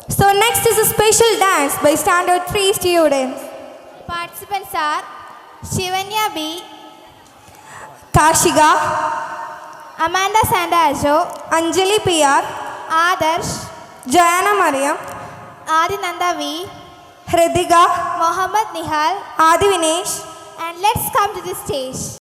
So next is a special dance by Standard 3 students. Participants are Shivanya B, Kashiga, Amanda Sandajo, Anjali PR, Adarsh, Jayana Mariam, Adinanda V, Hridiga, Mohammad Nihal, Adi Vinesh. and let's come to the stage.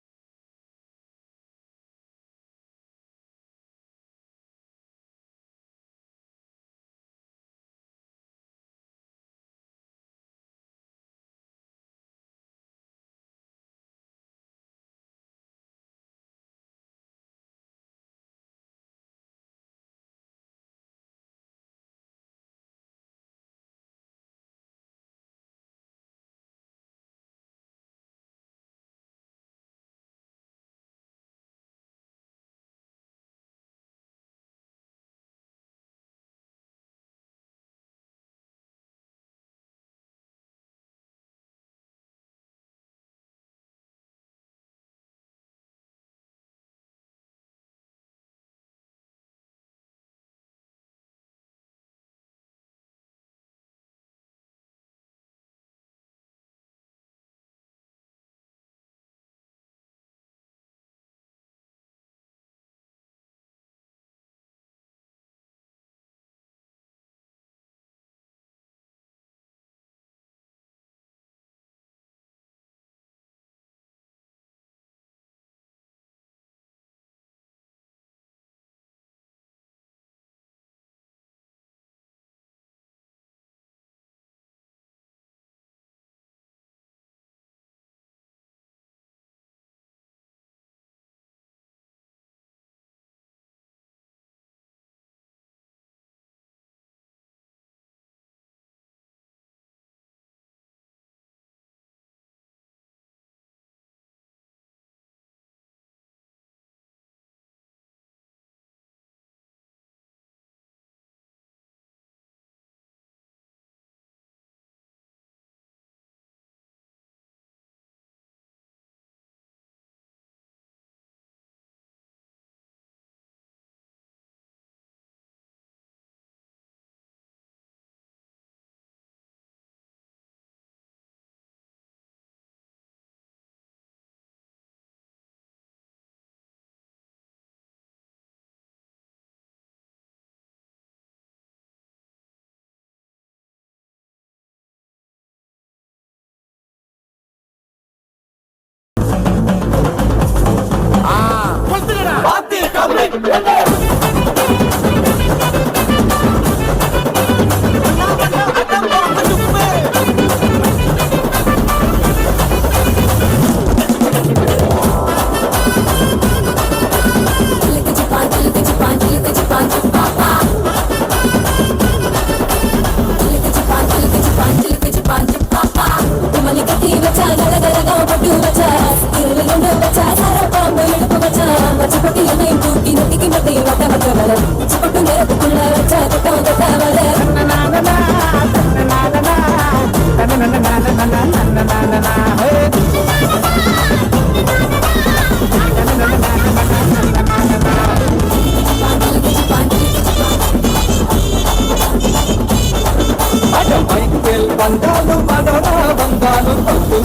వందాలు మదన వందాలు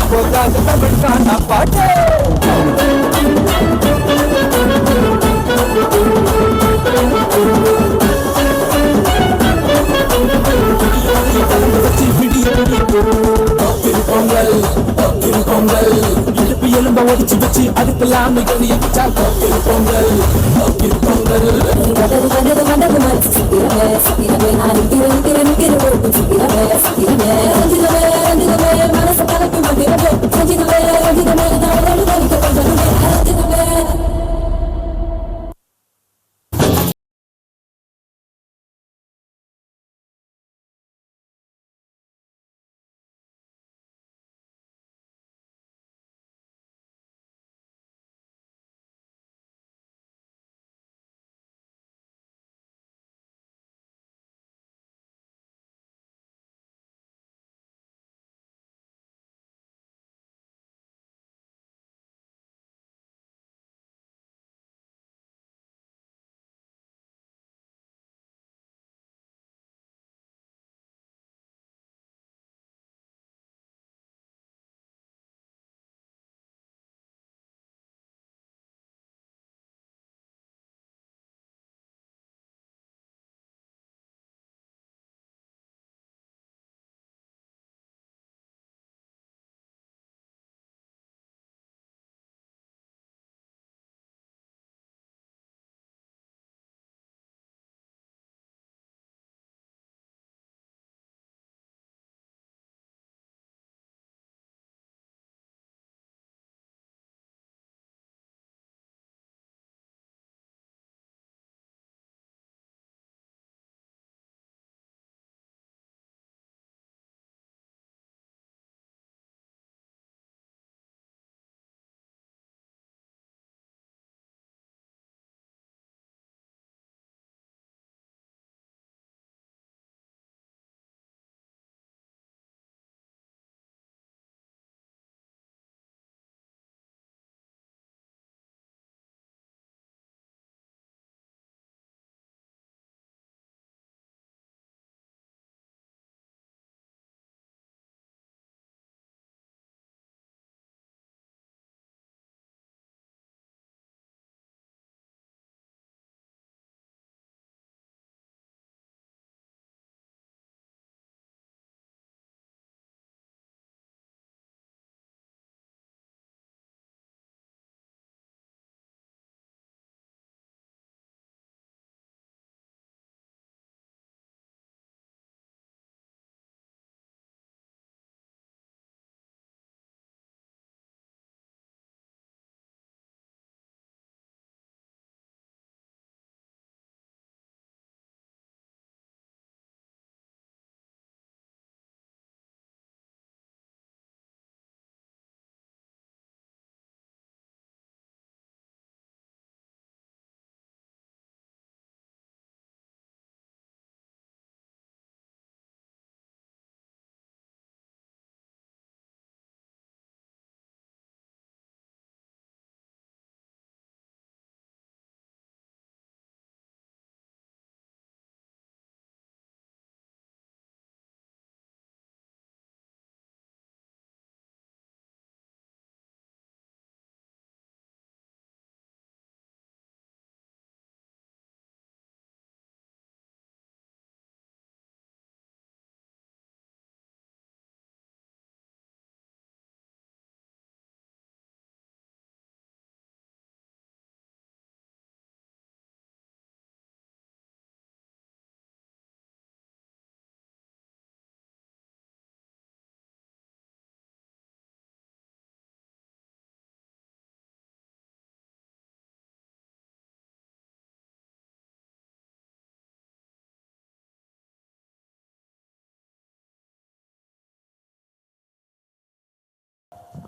పోతాను తమిళ పాటే பொங்கல் பொங்கல் எழுப்பி எலும்ப ஒடிச்சு வச்சு அதுக்கெல்லாம் எளிய பொங்கல் பொங்கல் மனசு கலப்பி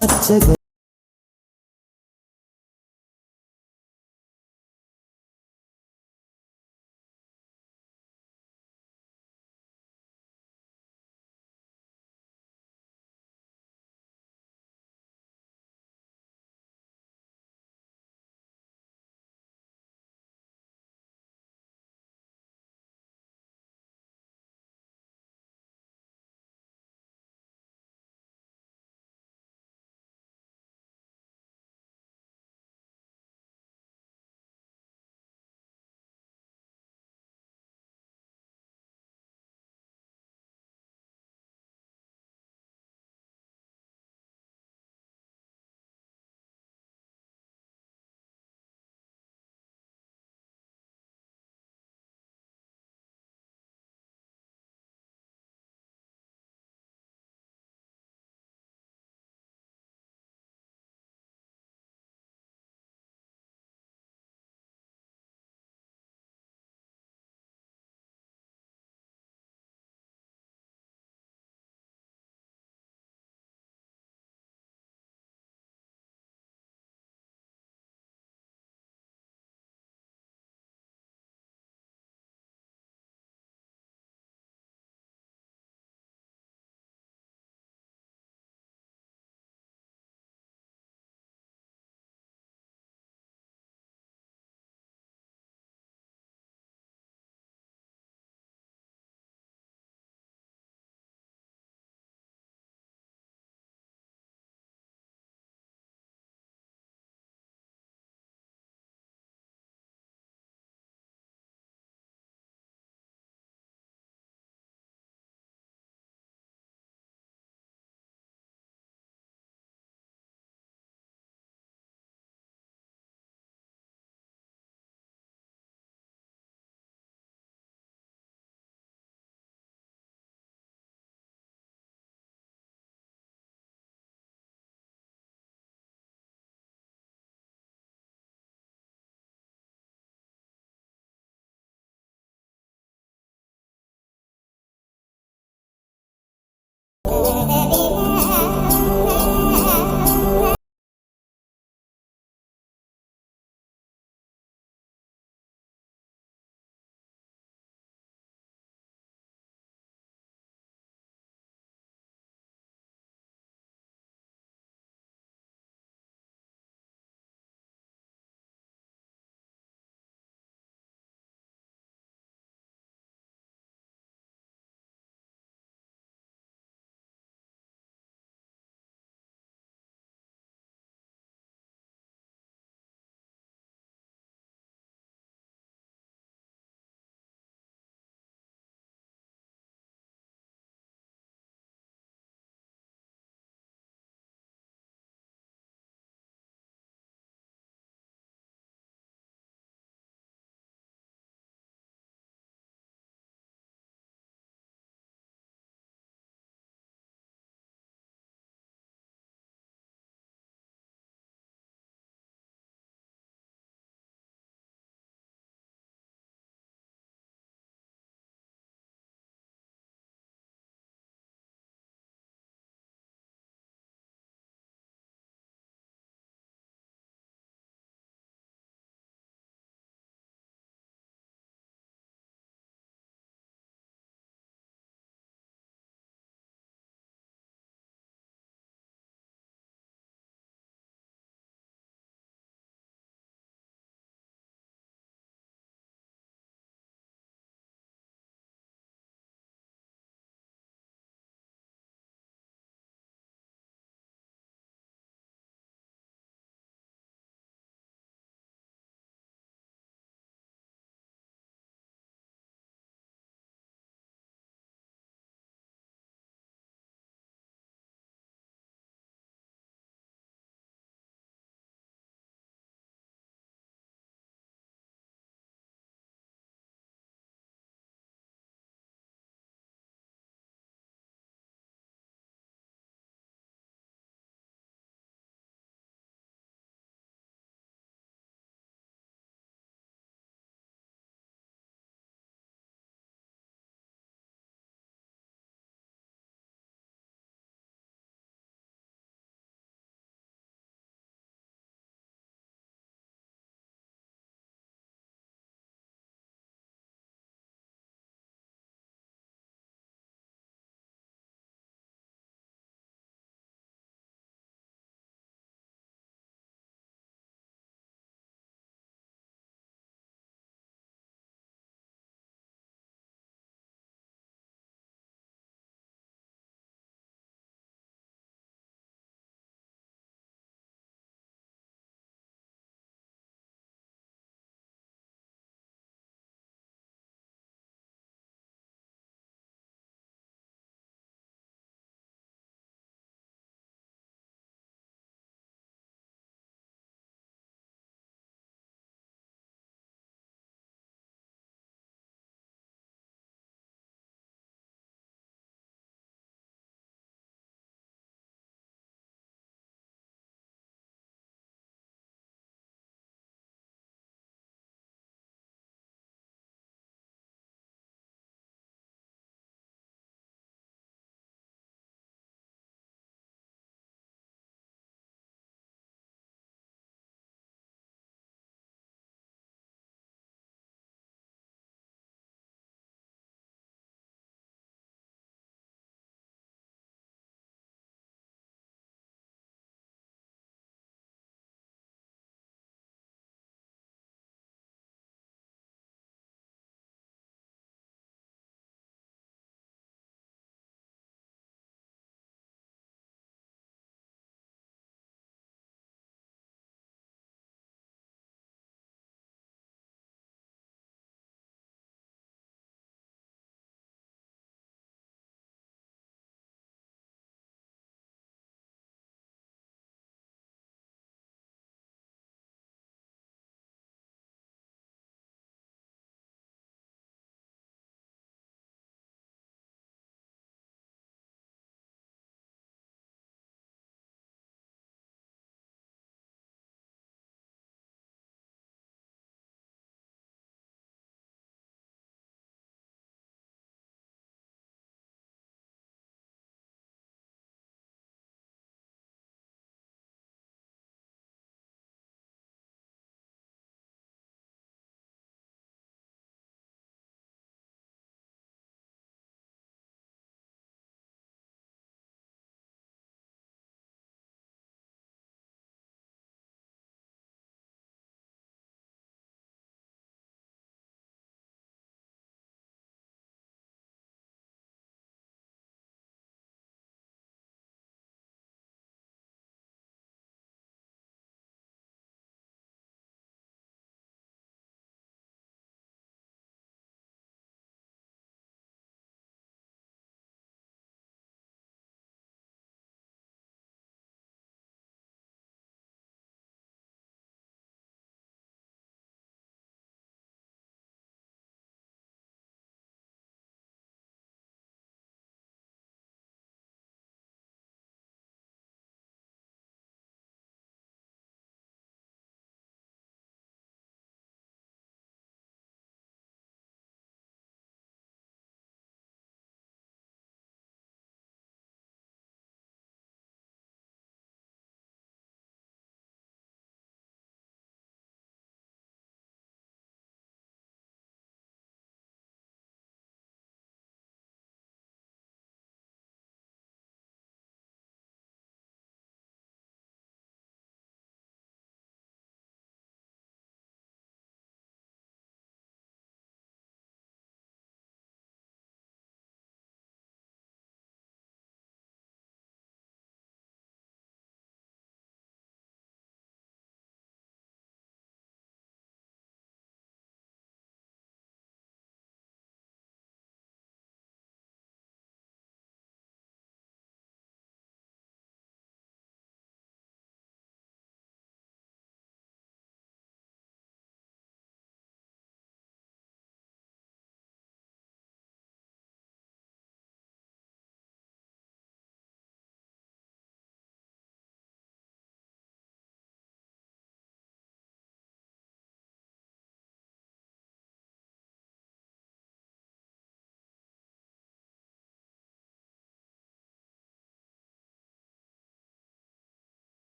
പച്ചക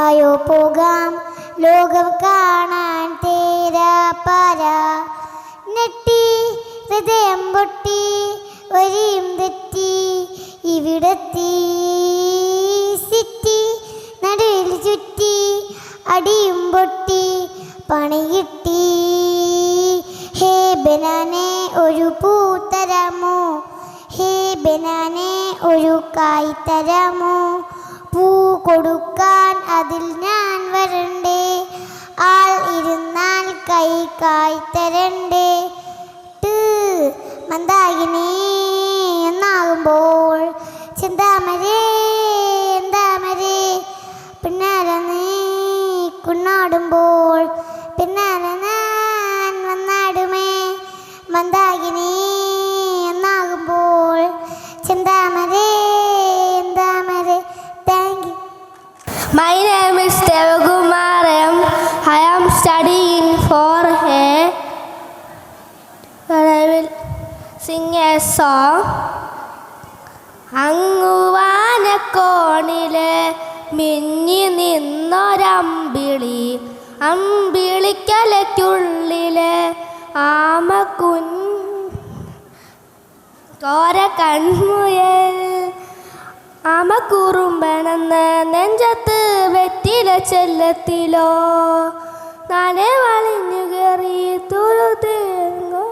വായോ പോകാം ലോകം കാണാൻ തേരാപ്പാര. നെട്ടി ഹൃദയം പൊട്ടി വരിയും തെറ്റി ഇവിടെത്തി സിറ്റി. നടുവിൽ ചുറ്റി അടിയും പൊട്ടി പണി കിട്ടി. ഹേ ബനാനെ ഒരു പൂ തരാമോ, ഹേ ബനാനെ ഒരു കായ് തരാമോ. പൂ കൊടുക്കാൻ അതിൽ ഞാൻ വരണ്ടേ, ആൾ ഇരുന്നാൽ കൈ കായ് തരണ്ടേ. മന്ദാകിനി എന്നാകുമ്പോൾ ചെന്താമരേ എന്താമരേ പിന്നാല നീ കുണ്ണാടുമ്പോൾ പിന്നാല ഞാൻ വന്നാടുമേ. മന്ദാകിനി എന്നാകുമ്പോൾ ചെന്താമരേ എന്താമരേ. Thank you. My name is Devagumaram. I am studying for a. I will sing a song. അങ്ങുവാനക്കോണില് മിന്നി നിന്നൊരമ്പിളി, അമ്പിളിക്കലയ്ക്കുള്ളില് കോര കൺമുയൽ. ആമക്കുറുമ്പനെന്ന് നെഞ്ചത്ത് വെറ്റില ചെല്ലത്തിലോ, നാനെ വലിഞ്ഞു കയറി തുരുത്തിങ്ങോ.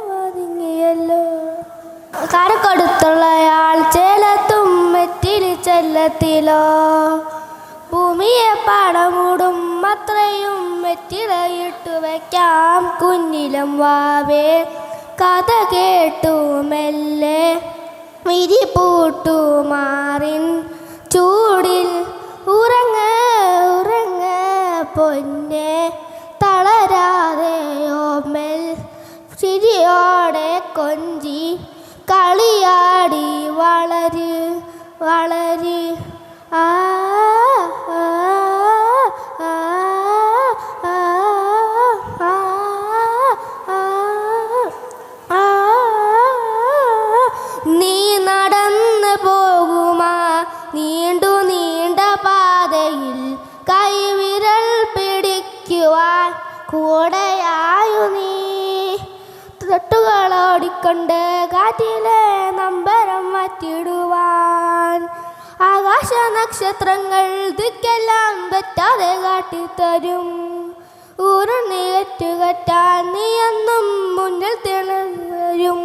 കരക്കൊടുത്തുള്ളയാൾ ചേലത്തും വെറ്റിലി ചെല്ലത്തിലോ, ഭൂമിയെ പാടമൂടും അത്രയും വെറ്റിലയിട്ടു വയ്ക്കാം കുഞ്ഞിലും വാവേ. കഥ കേട്ടു മെല്ലെ വിരിപൂട്ടു മാറിൻ ചൂടിൽ ഉറങ്ങ് ഉറങ്ങ് പൊന്നെ, തളരാതെയോമൽ ചിരിയോടെ കൊഞ്ചി കളിയാടി വളര് വളര്. ആ ആ ആ ആ ആ. നീ നടന്നു പോകുമാ നീണ്ടു നീണ്ട പാതയിൽ, കൈവിരൽ പിടിക്കുവാൻ കൂടെയായു നീ. തൊട്ടുകളോടിക്കൊണ്ട് കാറ്റിലെ നമ്പരം മാറ്റിടുവാൻ, ആകാശ നക്ഷത്രങ്ങൾ ദിക്കെല്ലാം തെറ്റാതെ കാട്ടിത്തരും. ഊരുന്നിലേറ്റുകറ്റാൻ നീയെന്നും മുന്നിൽ തിളരും.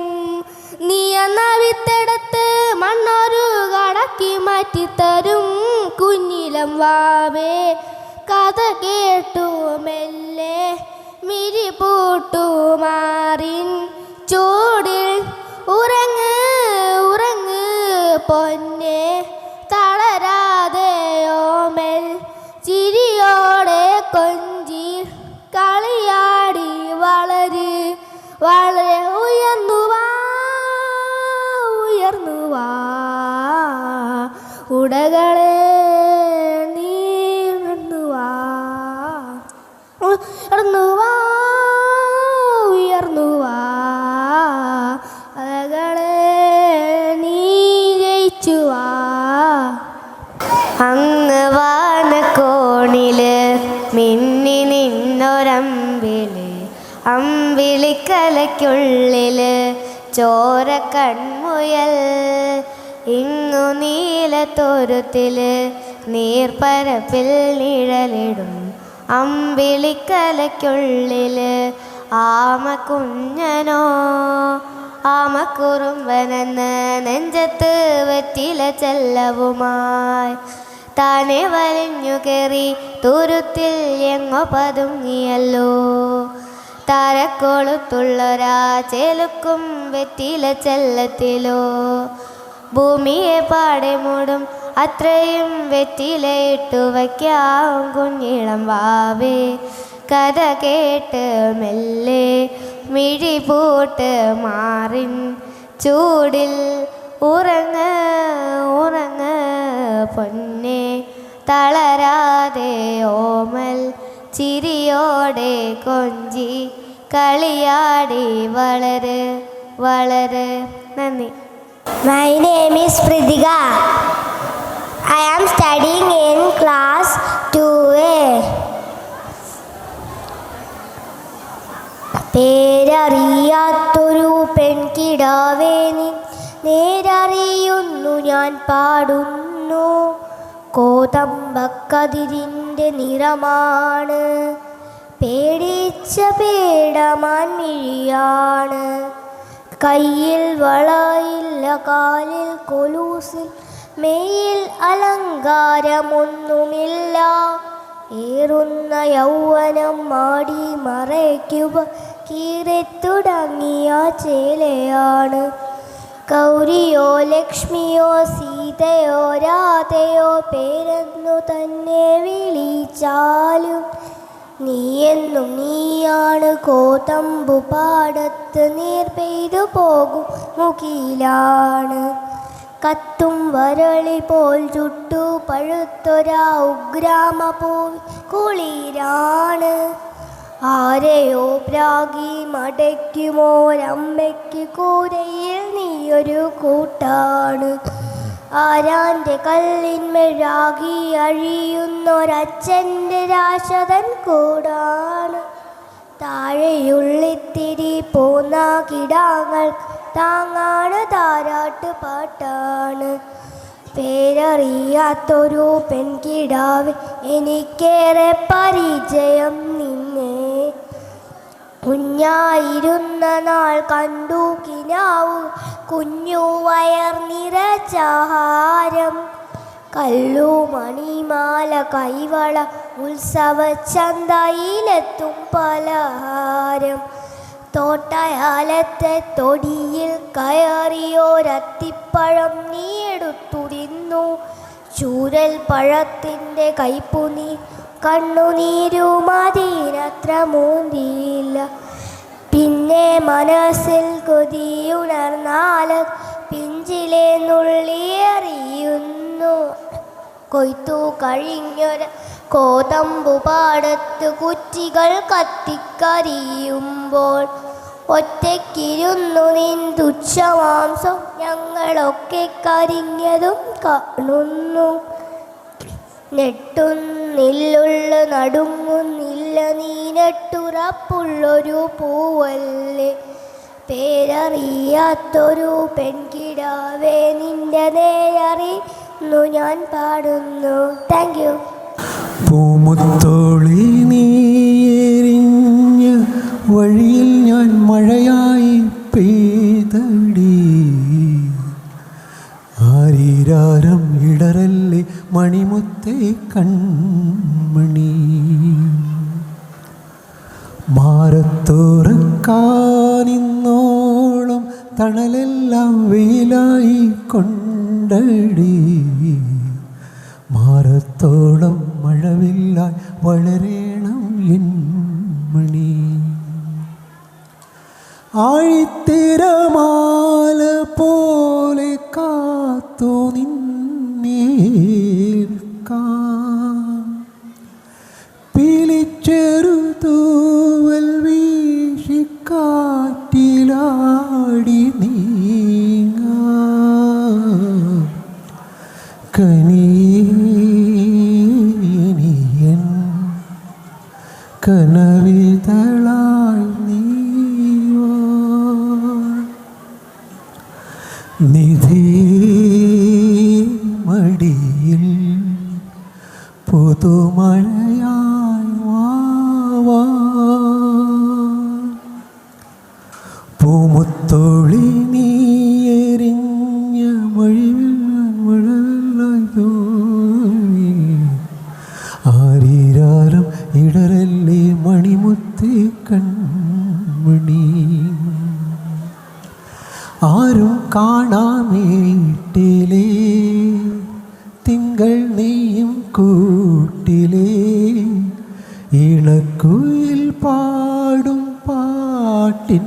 നീ എന്ന വിത്തെടുത്ത് മണ്ണൊരു കടക്കി മാറ്റിത്തരും കുഞ്ഞിലം വാവേ. കഥ കേട്ടു മെല്ലെ മിരിപൂട്ടു മാറിൻ ചൂടിൽ ഉറങ്ങ് ഉറങ്ങ് പൊന്നെ, തളരാതെയോമൽ ചിരിയോടെ കൊഞ്ചി കളിയാടി വളര് വളരെ. ഉയർന്നു വാ ഉയർന്നു വാ ഉടകളെ നീ ഉയർന്നു വാ ഉയർന്നു വാ ഉയർന്നു വാ അലകളെ നീ ജയിച്ചു വാ. അങ്ങ് വാനക്കോണില് മിന്നി നിന്നൊരമ്പിളി, അമ്പിളിക്കലയ്ക്കുള്ളില് ചോര കൺമുയൽ. ഇങ്ങു നീലത്തോരത്തില് നീർപ്പരപ്പിൽ നിഴലിടും, അമ്പിളിക്കലയ്ക്കുള്ളില് ആമക്കുഞ്ഞനോ. ആമക്കുറുമ്പനെന്ന് നെഞ്ചത്ത് വെറ്റില ചെല്ലവുമായി, താനെ വലിഞ്ഞു കയറി തുരുത്തിൽ എങ്ങോ പതുങ്ങിയല്ലോ. താരക്കൊളുത്തുള്ളൊരാ ചെലുക്കും വെറ്റില ചെല്ലത്തിലോ, ഭൂമിയെ പാടെ മൂടും അത്രയും വെറ്റിലയിട്ടു വയ്ക്കാം കുഞ്ഞിളം വാവേ. കഥ കേട്ട് മെല്ലെ മിഴിപൂട്ട് മാറിൻ ചൂടിൽ ഉറങ്ങ് ഉറങ്ങ് പൊന്നെ, തളരാതെ ഓമൽ ചിരിയോടെ കൊഞ്ചി കളിയാടി വളര് വളര്. നന്ദി. My name is Pridika. I am studying in class ആറ്റുവേ പേരറിയാത്തൊരു പെൺകിടാവേ നീ നേരറിയുന്നു ഞാൻ പാടുന്നു. കോതമ്പക്കതിരിൻ്റെ നിറമാണ്, പേടിച്ച പേടമാൻ മിഴിയാണ്. കയ്യിൽ വളയില്ല, കാലിൽ കൊലൂസിൽ, മെയ്യിൽ അലങ്കാരമൊന്നുമില്ല. ഏറുന്ന യൗവനം മാടി മറയ്ക്കുക കീറിത്തുടങ്ങിയ ചേലയാണ്. ഗൗരിയോ ലക്ഷ്മിയോ സീതയോ രാധയോ പേരെന്നു തന്നെ വിളിച്ചാലും നീയെന്നും നീയാണ്. കോതമ്പു പാടത്ത് നീർ പെയ്തു പോകും മുകിലാണ്. കത്തും വരളി പോൽ ചുട്ടു പഴുത്തൊരാ ഉഗ്രാമപൂവി കുളിരാണ്. ആരെയോ പ്രാഗി മടയ്ക്കുമോരമ്മയ്ക്ക് കൂരയിൽ നീയൊരു കൂട്ടാണ്. ആരാൻ്റെ കല്ലിന്മേൽ രാഗി അഴിയുന്നൊരച്ഛൻ്റെ രാശതൻ കൂടാണ്. താഴെയുള്ളിത്തിരി പോന്ന കിടാങ്ങൾ താങ്ങാണ് താരാട്ട് പാട്ടാണ്. പേരറിയാത്തൊരു പെൺകിടാവ് എനിക്കേറെ പരിചയം നിന്നെ. കുഞ്ഞായിരുന്ന നാൾ കണ്ടു കിനാവു കുഞ്ഞു വയർ നിറച്ചാഹാരം. കല്ലു മണിമാല കൈവള ഉത്സവ ചന്തയിലെത്തും പലഹാരം. തോട്ടയാലത്തെ തൊടിയിൽ കയറിയോരത്തിപ്പഴം നീ എടുത്തു തിന്നു. ചൂരൽ പഴത്തിൻ്റെ കയ്പു നീ കണ്ണുനീരുമതിനത്ര മൂന്തിയില്ല. പിന്നെ മനസ്സിൽ കൊതിയുണർന്നാല് പിഞ്ചിലെ നുള്ളിയെറിയുന്നു. കൊയ്ത്തു കഴിഞ്ഞൊര കോതമ്പു പാടത്ത് കുറ്റികൾ കത്തിക്കരിയുമ്പോൾ ഒറ്റയ്ക്കിരുന്നു നിൻ തുച്ഛമാംസം ഞങ്ങളൊക്കെ കരിഞ്ഞതും കാണുന്നു. നെട്ടുന്നില്ലുള്ള നടുങ്ങുന്നില്ല നീ നെട്ടുറപ്പുള്ളൊരു പൂവല്ലേ. പേരറിയാത്തൊരു പെൺകിടാവേ നിന്റെ നേരറിയുന്നു ഞാൻ പാടുന്നു. Thank you. പൂമുത്തോളി നീ എരിഞ്ഞ വഴിയിൽ ഞാൻ മഴയായി പെയ്തടി. ആരീരാരം ഇടറല്ലേ മണിമുത്തേ കൺമണി. മാറത്തോറക്കാനിന്നോളം തണലെല്ലാം വെയിലായി കൊണ്ടടി. മാറത്തോളം മഴവില്ലായി വളരേണം എൻ മണി. ആഴിത്തിരമാല പോലെ കാത്തു നിന്നേൽക്കാം. പിലിച്ചെറു തൂവൽ വീശിക്കാറ്റിലാടി നീങ്ങാം. കനിയൻ കനവിതളായി നീവാ. നിധി മടിയിൽ പുതുമഴയായി വാവാ. പൂമുത്തോളി നീ എരിഞ്ഞ മഴവില്ലായി തോന്നി. ആരീരാരം ഇടറല്ലേ മണിമുത്തേ കൺമണി. ആരും കാണാമേട്ടിലേ തിങ്കൾ നെയ്യും കൂട്ടിലേ. ഇണക്കുയിൽ പാടും പാട്ടിൻ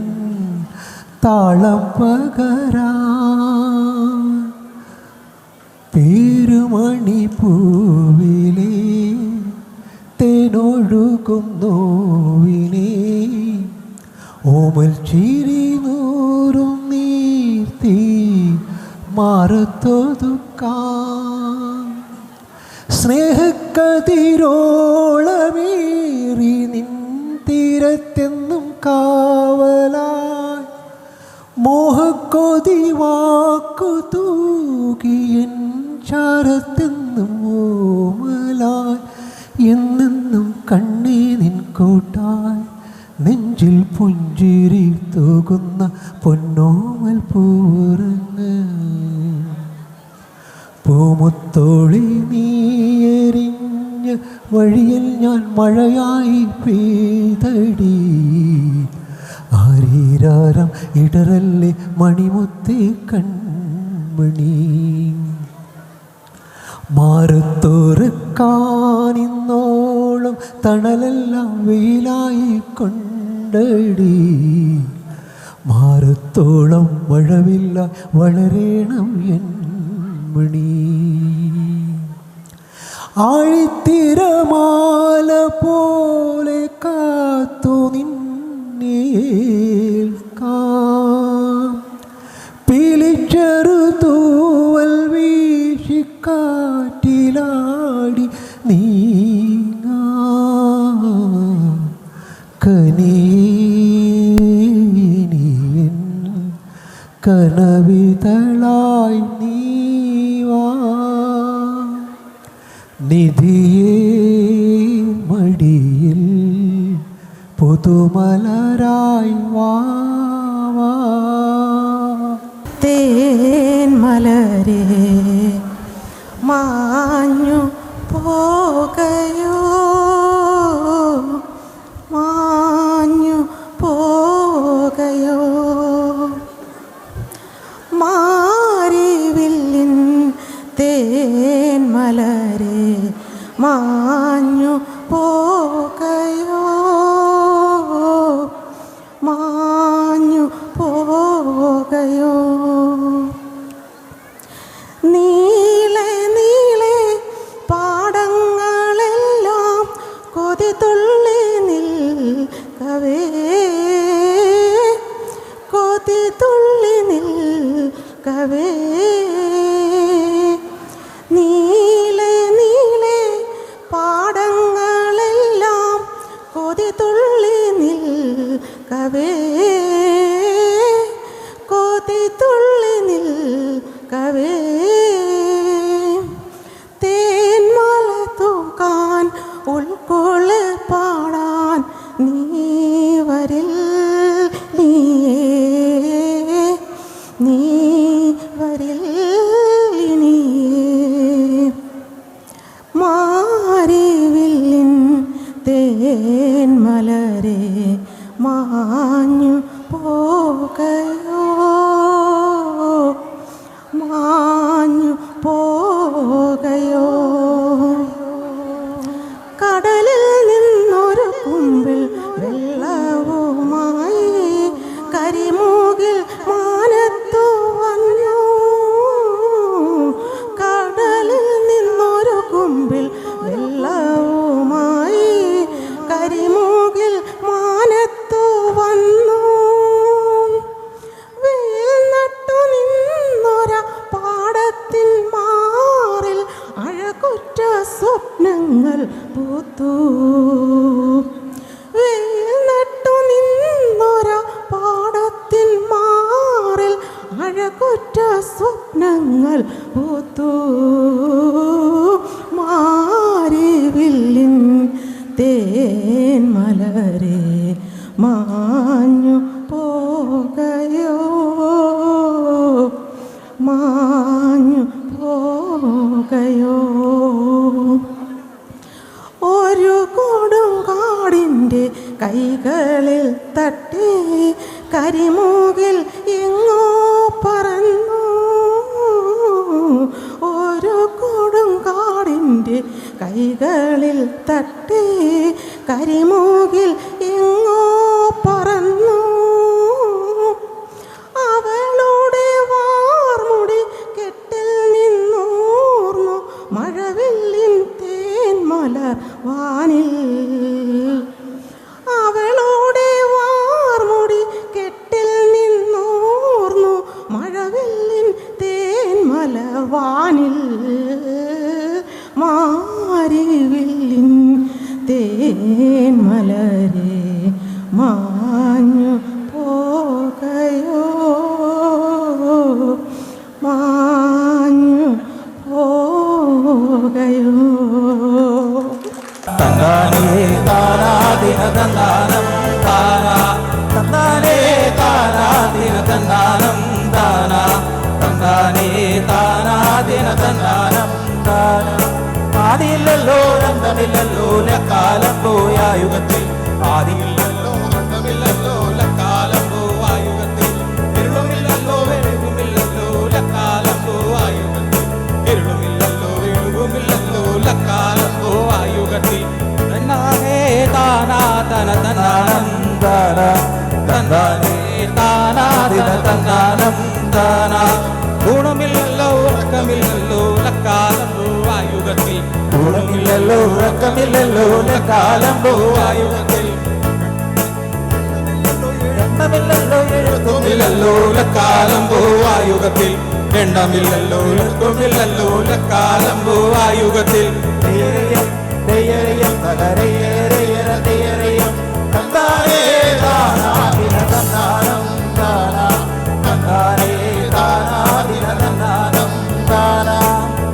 താളം പകരാൻ. പേരുമണി പൂവിലേ തേനൊഴുകും നോവിനെ. ഓമൽ ചിരി നൂറും നീർത്തി മാറത്തൊതുക്കാൻ. സ്നേഹ കതിരോളമേറി നിൻ തീരത്തെന്നും കാവലായി മോഹക്കൊതി വാക്കു തൂകിയൻ ചാരത്തെന്നും ഓമലായി എന്നെന്നും കണ്ണീ നിൻ കൂട്ടായി നെഞ്ചിൽ പുഞ്ചിരി തൂകുന്ന പൊന്നോമൽ പൂരങ്ങ് പൂമുത്തോളി നീയെരിഞ്ഞ വഴിയിൽ ഞാൻ മഴയായി പെയ്തടി ആരീരാരം ഇടറല്ലേ മണിമുത്തേ കൺമണി മാറത്തോറുക്കാനിന്നോളം തണലെല്ലാം വെയിലായി കൊണ്ടടി മാറത്തോളം മഴവില്ല വളരേണം എൻ മണി ആഴിത്തിരമാല പോലെ കാത്തു നിന്നേൽക്കാം പിലിച്ചെറു തൂവൽ വീശിക്കാറ്റിലാടി നീങ്ങാ കനീനിയൻ കനവിതളായി നീവാ നിധിയേ മടിയിൽ പുതുമലരായി വാവാ തേൻ മലരേ മാഞ്ഞു പോകയോ മാഞ്ഞു പോകയോ മാരിവില്ലിൻ തേൻ മലരേ മാഞ്ഞു പോകയോ മാഞ്ഞു പോകയോ നീളെ നീളെ പാടങ്ങളെല്ലാം കൊതി തുള്ളി നിൽക്കവേ കൊതി തുള്ളി നിൽക്കവേ നീളെ നീളെ പാടങ്ങളെല്ലാം കൊതി തുള്ളി നിൽക്കവേ കൊതി തുള്ളി നിൽക്കവേ തേന്മല തൂക്കാൻ ഉൾക്കൊള്ളി പാടാൻ നീ വരിൽ നീ വരിൽ മാരിവില്ലിൻ തേൻ മലരേ മാഞ്ഞു പോകയോ മാഞ്ഞു പോകയോ കടലിൽ നിന്നൊരു കുമ്പിൽ വെള്ളവുമായി കരിമൂകിൽ മാനത്തു വന്നു കടലിൽ നിന്നൊരു കുമ്പിൽ വെള്ളവുമായി കരിമൂകിൽ മാനത്തു വന്നു വെയിൽ നട്ടു നിന്നൊര പാടത്തിൻ മാറിൽ അഴകുറ്റ സ്വപ്നങ്ങൾ പൂത്തു വെയിൽ നട്ടു നിന്നൊര പാടത്തിൻ മാറിൽ അഴകുറ്റ സ്വപ്നങ്ങൾ പൂത്തു മാരിവില്ലിൻ തേൻ മലരേ മാഞ്ഞു പോകയോ മാഞ്ഞു പോകയോ ഒരു കൊടുങ്കാടിൻ്റെ കൈകളിൽ തട്ടി കരിമൂകിൽ എങ്ങോ പറന്നു ഒരു കൊടുങ്കാടിൻ്റെ കൈകളിൽ തട്ടി കരിമൂകിൽ എങ്ങോ പറന്നു അവളുടെ വാർമുടി കെട്ടിൽ നിന്നൂർന്നു മഴവില്ലിൻ തേന്മലർ വാനിൽ അവളുടെ വാർമുടി കെട്ടിൽ നിന്നൂർന്നു മഴവില്ലിൻ തേന്മലർ വാനിൽ മാരിവില്ലിൻ തേന്മലരെ മാഞ്ഞു പോകയോ മാഞ്ഞു പോകയോ തന്നാനേ താനാദിന തന്നാനം താനാ തന്നാനേ താനാദിന തന്നാനം താനാ തന്നാനേ താനാദിന തന്നാനം താനാ ആദിയില്ലല്ലോ രംഗമില്ലല്ലോ ലക്കാലം പോയ യുഗത്തിൽ ആദിയില്ലല്ലോ രംഗമില്ലല്ലോ ലക്കാലം പോയ യുഗത്തിൽ ഇരുളുമില്ലല്ലോ വെളുകുമില്ലല്ലോ ലക്കാലം പോയ യുഗത്തിൽ ഇരുളുമില്ലല്ലോ വെളുകുമില്ലല്ലോ ലക്കാലം പോയ യുഗത്തിൽ തന്നാനേ താനാ തന തന്നാനം താനാ തന്നാനേ താനാദിന തന്നാനം താനാ ഗുണമില്ലല്ലോ ഉറക്കമില്ലല്ലോ ലക്കാലം പോവായുഗത്തിൽ ഗുണമില്ലല്ലോ ഉറക്കമില്ലല്ലോ ലക്കാലം പോവായുഗത്തിൽ എണ്ണമില്ലല്ലോ എഴുത്തുമില്ലല്ലോ ലക്കാലം പോവായുഗത്തിൽ എണ്ണമില്ലല്ലോ എഴുത്തുമില്ലല്ലോ ലക്കാലം പോവായുഗത്തിൽ തന്നാനേ താനാദിന തന്നാനം താനാ തന്നാനേ താനാദിന തന്നാനം താനാ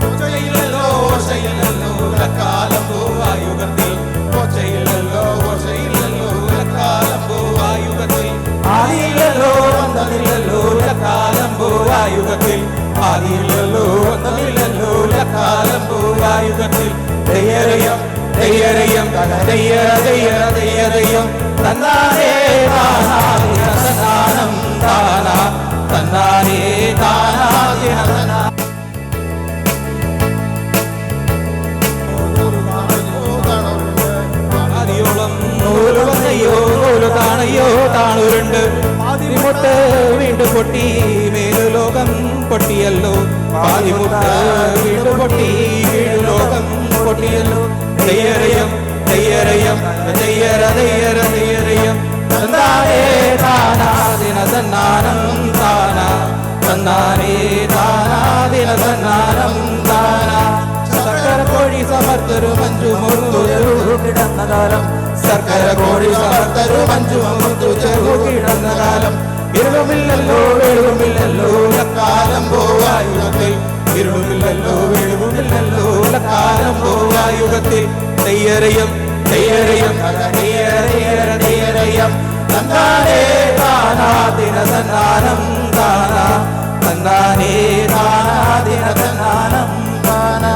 ഓശയില്ലല്ലോ ഓശയില്ലല്ലോ ലക്കാലം പോവായുഗത്തിൽ ഓശയില്ലല്ലോ ഓശയില്ലല്ലോ ലക്കാലം പോവായുഗത്തിൽ ആദിയില്ലല്ലോ അന്തമില്ലല്ലോ ലക്കാലം പോവായുഗത്തിൽ ആദിയില്ലല്ലോ അന്തമില്ലല്ലോ ലക്കാലം പോവായുഗത്തിൽ ദയ്യരയം ദയ്യരയം ദയ്യരയം തന്നാനേ താനാദിന തന്നാനം താനാ തന്നാനേ താനാദിന തന്നാ ആദിയോളം നൂല് വന്നയ്യോ നൂല് താണയ്യോ താണുരുണ്ട് ആദിമുട്ട് വീണ്ടും പൊട്ടി മേലുലോകം പൊട്ടിയല്ലോ ആദിമുട്ട് വീണ്ടും പൊട്ടി കീഴുലോകം പൊട്ടിയല്ലോ ദയ്യരയം ദയ്യരയം ദയ്യരയം തന്നാനേ താനാദിന തന്നാനം താനാ തന്നാനേ താനാദിന തന്നാനം താനാ സർക്കര കോഴി സമർത്ഥരു മഞ്ജു മുറുതു കിടന്ന കാലം സർക്കര കോഴി സമർത്ഥരു മഞ്ജു മുറുതു കിടന്ന കാലം ഇരുളുമില്ലല്ലോ വെളുകുമില്ലല്ലോ ലക്കാലം പോവായുഗത്തിൽ ഇരുളുമില്ലല്ലോ വെളുകുമില്ലല്ലോ ലക്കാലം പോവായുഗത്തിൽ ദയ്യരയം ദയ്യരയം ദയ്യരയം തന്നാനേ താനാദിന തന്നാനം താനാ തന്നാനേ താനാദിന തന്നാനം താനാ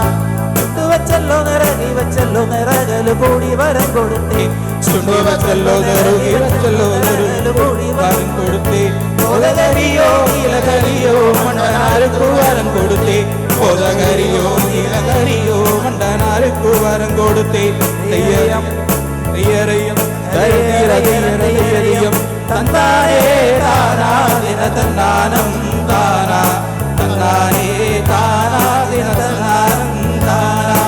വച്ചല്ലോ നിറകി വച്ചല്ലോ നിറകല് കൂടി വരം കൊടുത്തേ ചുണ്ടു വച്ചല്ലോ നിറകി വച്ചല്ലോ നിറകല് കൂടി വരം കൊടുത്തേ പൊതകരിയോ ഇലകരിയോ മണ്ടനാർക്ക് വരം കൊടുത്തേ പൊതകരിയോ ഇലകരിയോ മണ്ടനാർക്ക് വരം കൊടുത്തേ ദയ്യരം ദയ്യരയം ദയ്യരയം തന്നാനേ താനാദിന തന്നാനം താനാ തന്നാനേ താനാദിന തന്നാനം താനാ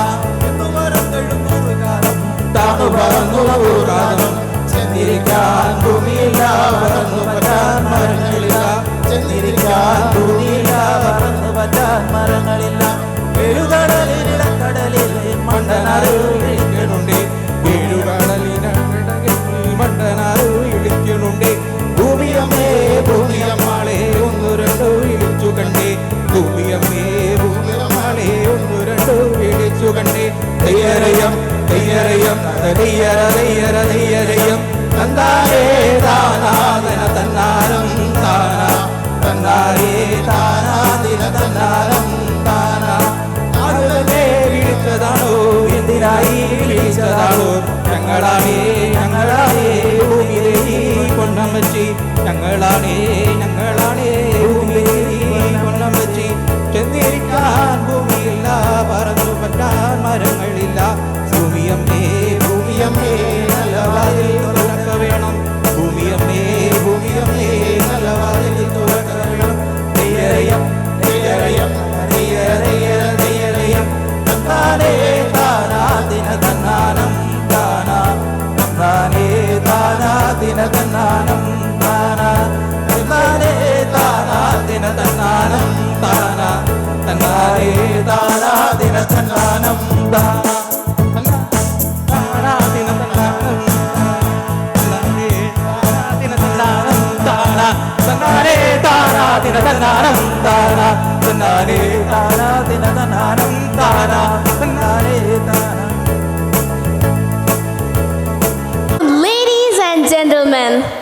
താണു പറന്നു കാലം ചെന്നിരിക്കാൻ ഭൂമിയില്ല പറന്നു പറ്റാൻ മരങ്ങളില്ല ചെന്നിരിക്കാൻ ഭൂമിയില്ല പറന്നു പറ്റാൻ മരങ്ങളില്ല ഏഴുകടലിടക്കടലിൽ മണ്ടനാറ് ഇളിക്കണുണ്ടേ ഏഴുകടലിനടകിൽ മണ്ടനാറ് ഇളിക്കണുണ്ടേ ഭൂമിയമ്മേ ഭൂമിയമ്മാളെ ഒന്നു രണ്ടു ഇളിച്ചു കണ്ടേ ഭൂമിയമ്മേ ഭൂമിയമ്മാളെ ഒന്നു രണ്ടു ഇളിച്ചു കണ്ടേ ദയ്യരയം ദയ്യരയം ദയ്യരയം തന്നാനേ താനാദിന തന്നാനം താനാ തന്നാനേ താനാദിന തന്നാനം താനാ ആളുകളെ വിളിച്ചതാണോ എന്തിനായി വിളിച്ചതാണോ ഞങ്ങളാണേ ഭൂമിയിലെ കൊണ്ടം വെച്ചി ഞങ്ങളാണേ ഭൂമിയിലെ കൊണ്ടം വെച്ചി ചെന്നിരിക്കാൻ ഭൂമിയില്ല പറന്നു പറ്റാൻ മരങ്ങളില്ല ഭൂമിയമ്മേ നല്ല വാതിൽ തുറക്ക വേണം ഭൂമിയമ്മേ നല്ല വാതിൽ തുറക്ക വേണം ദയ്യരയം തന്നാനേ താനാദിന തന്നാനം Thana തന്നാനേ താനാദിന തന്നാനം Thana തന്നാനേ താനാദിന തന്നാനം Thana തന്നാനേ താനാദിന തന്നാനം Thana താനാദിന തന്നാനം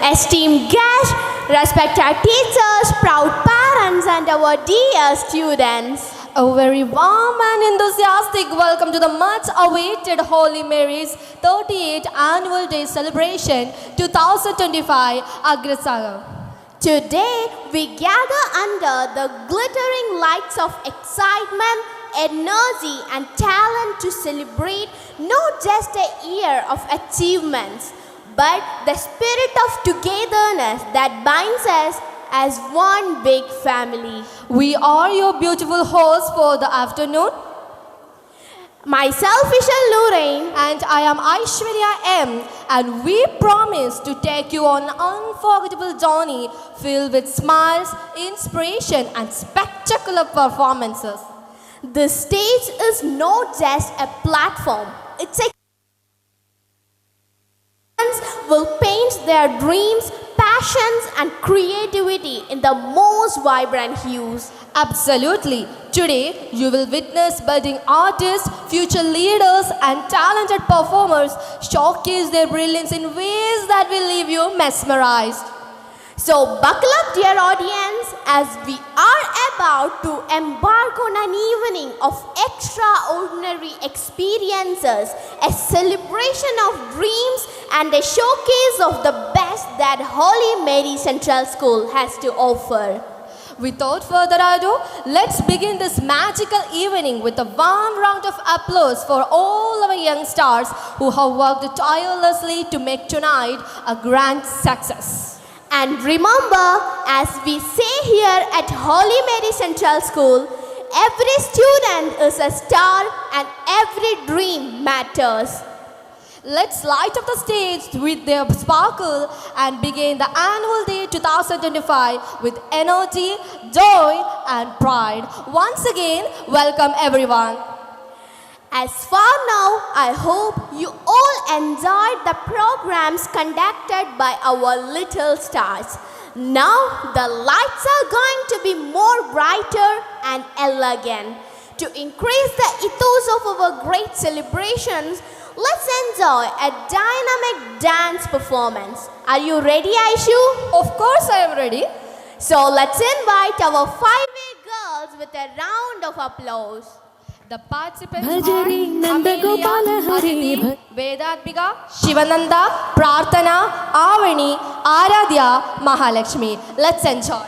esteemed guests, respected teachers, proud parents, and our dear students. A very warm and enthusiastic welcome to the much awaited Holy Mary's 38th Annual Day Celebration 2025 Agrasaga. Today, we gather under the glittering lights of excitement, energy, and talent to celebrate not just a year of achievements, but the spirit of togetherness that binds us as one big family. We are your beautiful hosts for the afternoon. Myself, Vishal Lorraine, And I am Aishwarya M. And we promise to take you on an unforgettable journey filled with smiles, inspiration, and spectacular performances. the stage is not just a platform, it's a will paint their dreams, passions, and creativity in the most vibrant hues. Absolutely. Today, you will witness budding artists, future leaders, and talented performers showcase their brilliance in ways that will leave you mesmerized. So, buckle up, dear audience, as we are about to embark on an evening of extraordinary experiences, a celebration of dreams, and a showcase of the best that Holy Mary Central School has to offer. Without further ado, let's begin this magical evening with a warm round of applause for all our young stars who have worked tirelessly to make tonight a grand success. And remember, as we say here at Holy Mary Central School, every student is a star and every dream matters. Let's light up the stage with their sparkle and begin the annual day 2025 with energy, joy, and pride. Once again, welcome everyone. As for now, I hope you all enjoyed the programs conducted by our little stars. Now the lights are going to be more brighter and elegant. To increase the ethos of our great celebrations, let's enjoy a dynamic dance performance. Are you ready, Aishu? Of course, I am ready. So let's invite our 5A girls with a round of applause. The participants Bhajari are Nanda Amelia, Gopala Hari Aditi, Vedadbika, Shivananda, Prarthana, Avani, Aradhya, Mahalakshmi. Let's enjoy.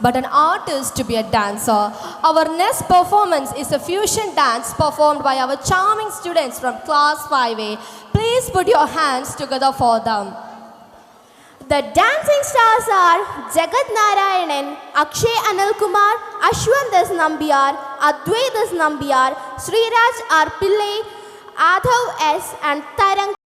but an artist to be a dancer. Our next performance is a fusion dance performed by our charming students from class 5A. Please put your hands together for them. The dancing stars are Jagat Narayanan, Akshay Anil Kumar, Ashwandas Nambiar, Advaitas Nambiar, Sriraj R. Pillai, Adhav S. and Tarang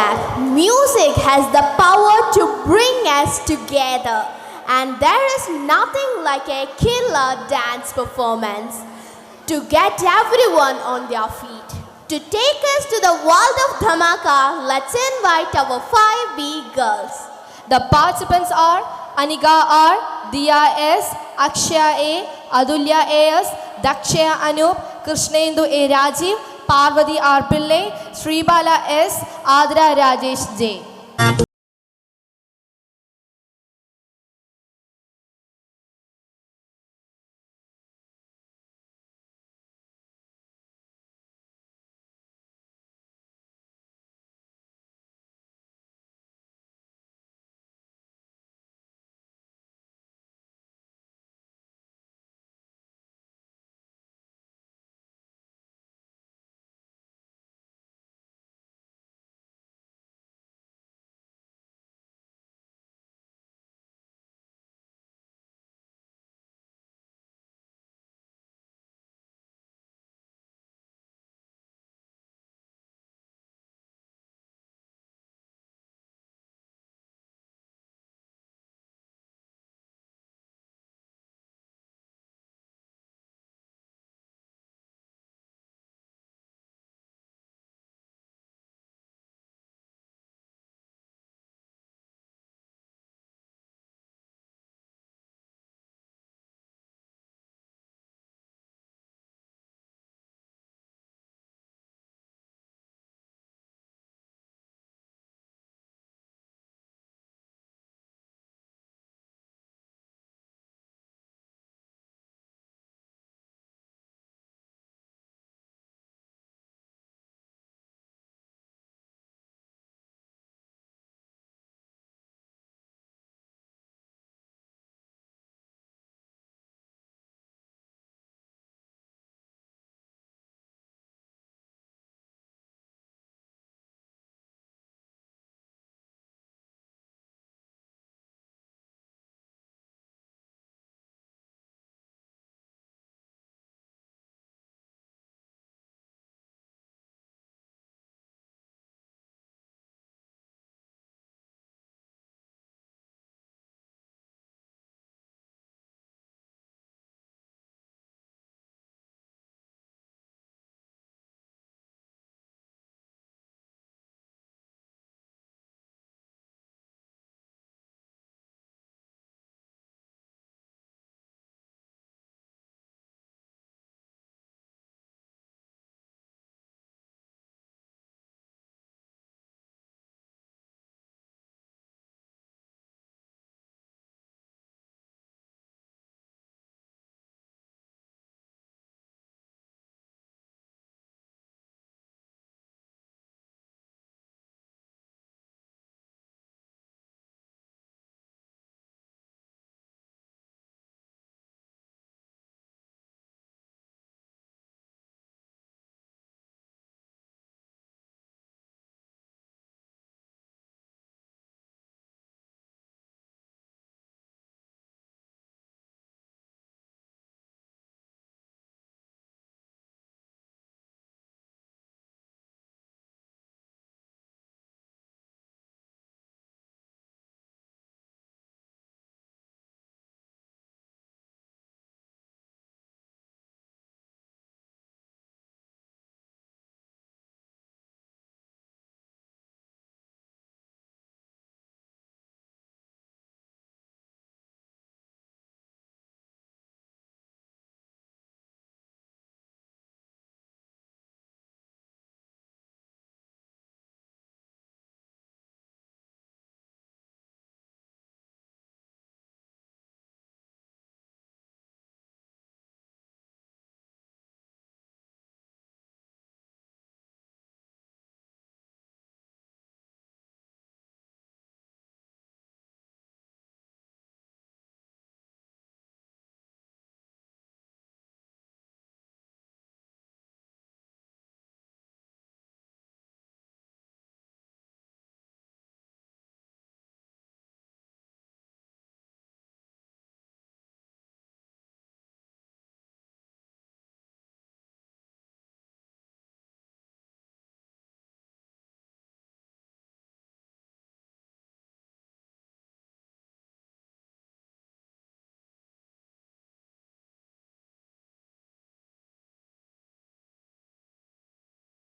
that music has the power to bring us together, and there is nothing like a killer dance performance to get everyone on their feet. To take us to the world of Dhamaka, let's invite our 5B girls. The participants are Anika R, Diya S, Akshaya A, Adulya AS, Dakshaya Anup, Krishnendu A Rajiv, Parvati R Pillai, Sribala S, Adra Rajesh J.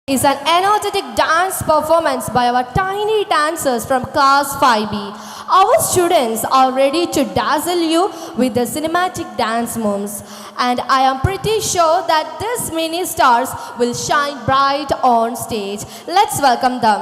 is an energetic dance performance by our tiny dancers from class 5B. Our students are ready to dazzle you with the cinematic dance moves, and I am pretty sure that these mini stars will shine bright on stage. Let's welcome them.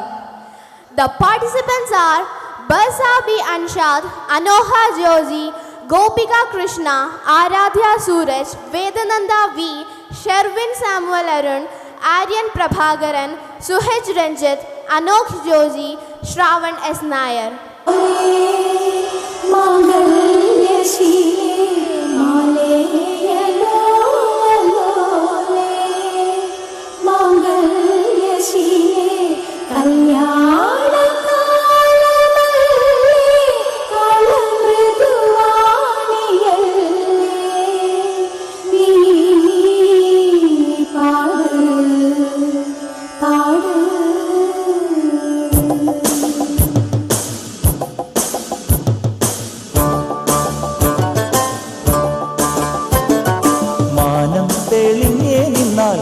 The participants are Barsa B. Anshad, Anoha Joji, Gopika Krishna, Aradhya Suraj, Vedananda V, Sherwin Samuel Arun, Aryan Prabhagaran, Suhej Ranjit, Anokh Joji, Shravan S. Nair.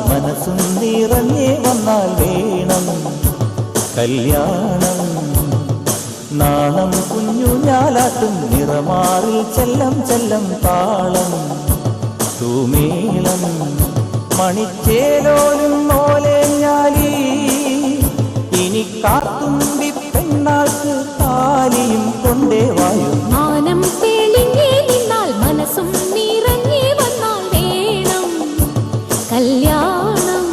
മനസ്സും നിറഞ്ഞേ വന്നാൽ വേണം കല്യാണം നാണം കുഞ്ഞു ഞാലാട്ടും നിറമാറിൽ ചെല്ലം ചെല്ലം താളം തൂമേളം മണിച്ചേലോലും മോലേഞ്ഞാലി ഇനി കാത്തുമ്പി പെണ്ണാൾക്ക് താലിയും കൊണ്ടേ വായു മാനം തെളിഞ്ഞേ നിന്നാൽ മനസ്സും നിറഞ്ഞേ വന്നാൽ വേണം കല്യാണം.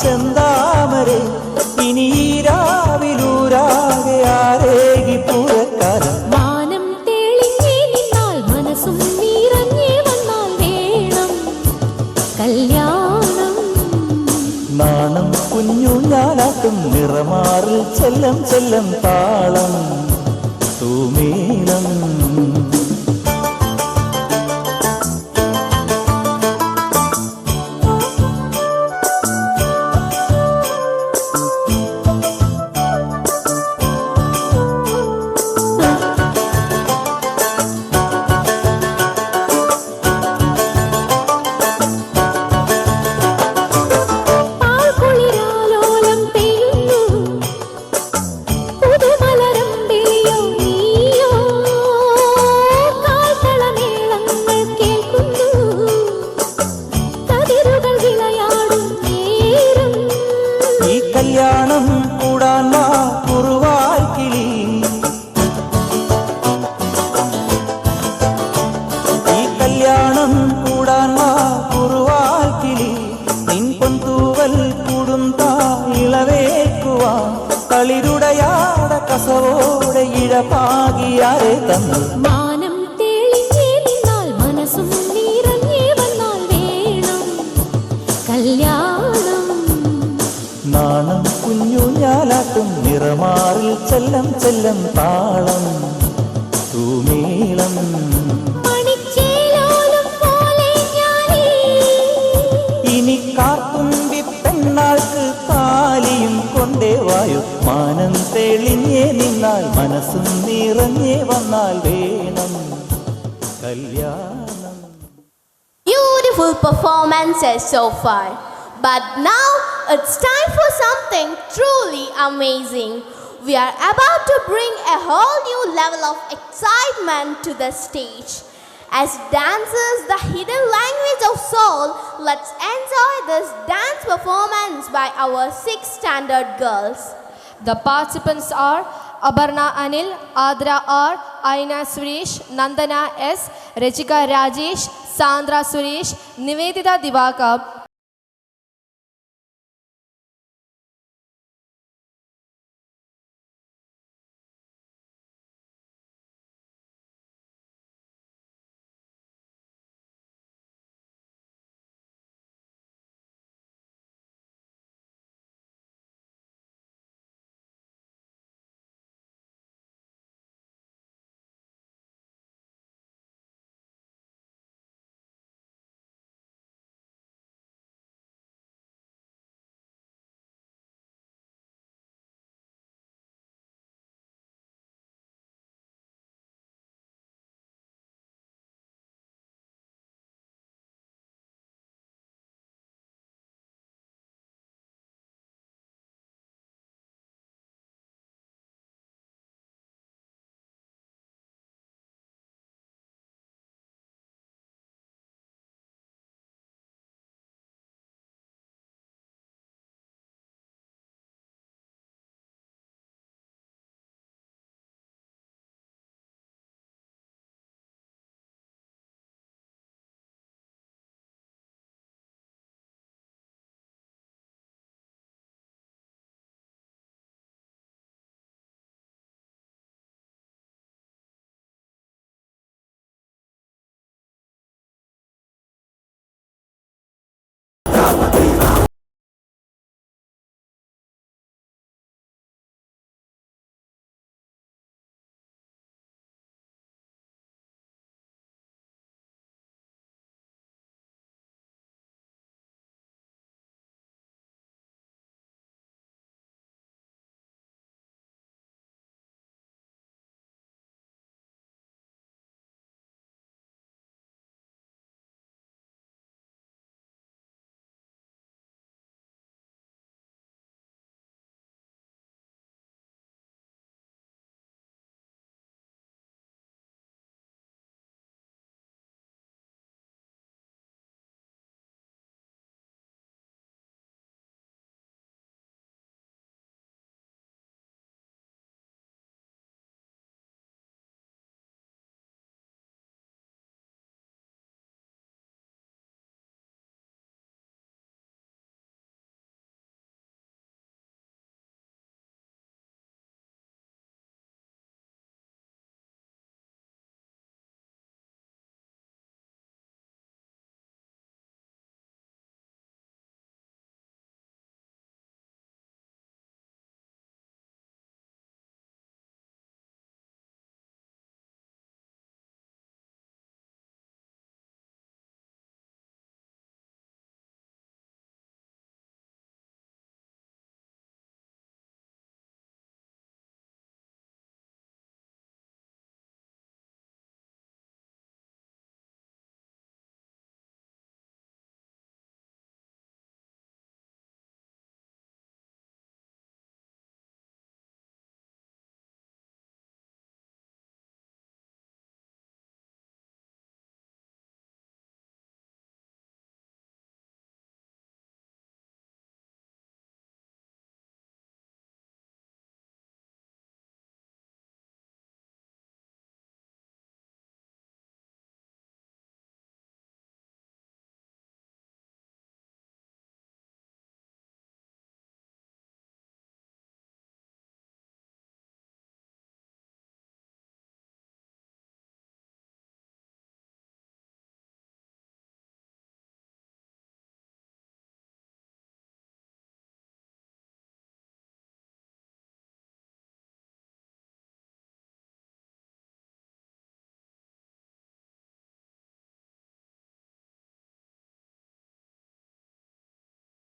ചെന്താമരെ ഇനി രാവിലൂരാകെ ആരേകി പൂരക്കാരൻ മാനം തെളിഞ്ഞേ നിന്നാൽ മനസ്സും നിറഞ്ഞേ വന്നാൽ വേണം കല്യാണം. നാണം കുഞ്ഞു ഞാലാട്ടും നിറമാറിൽ ചെല്ലം ചെല്ലം താളം തൂമേളം കല്യാണം കൂടാൻ വാ കുറുവാൽ കിളി ഈ കല്യാണം കൂടാൻ വാ കുറുവാൽ കിളി നിൻ പൊന്തൂവൽ കൂടും താ ഇളവേക്കുവാ കളിരുടയാട കസവോടെ ഇഴപാകിയാരെ തന്നു മാനം തെളിഞ്ഞേ നിന്നാൽ മനസ്സും നിറഞ്ഞേ വന്നാൽ വേണം കല്യാണം. നാണം കുഞ്ഞു ഞാലാട്ടും നിറമാറിൽ ചെല്ലം ചെല്ലം താളം തൂമേളം ഇനി കാത്തുമ്പി പെണ്ണാൾക്ക് താലിയും കൊണ്ടേ വായു മാനം തെളിഞ്ഞേ നിന്നാൽ മനസ്സും നിറഞ്ഞേ വന്നാൽ വേണം കല്യാണം. Beautiful performances so far. But now it's time for something truly amazing. We are about to bring a whole new level of excitement to the stage. As dance is the hidden language of soul, let's enjoy this dance performance by our 6th standard girls. The participants are Abarna Anil, Adra R, Aina Suresh, Nandana S, Rachika Rajesh, Sandra Suresh, Nivedita Divakar,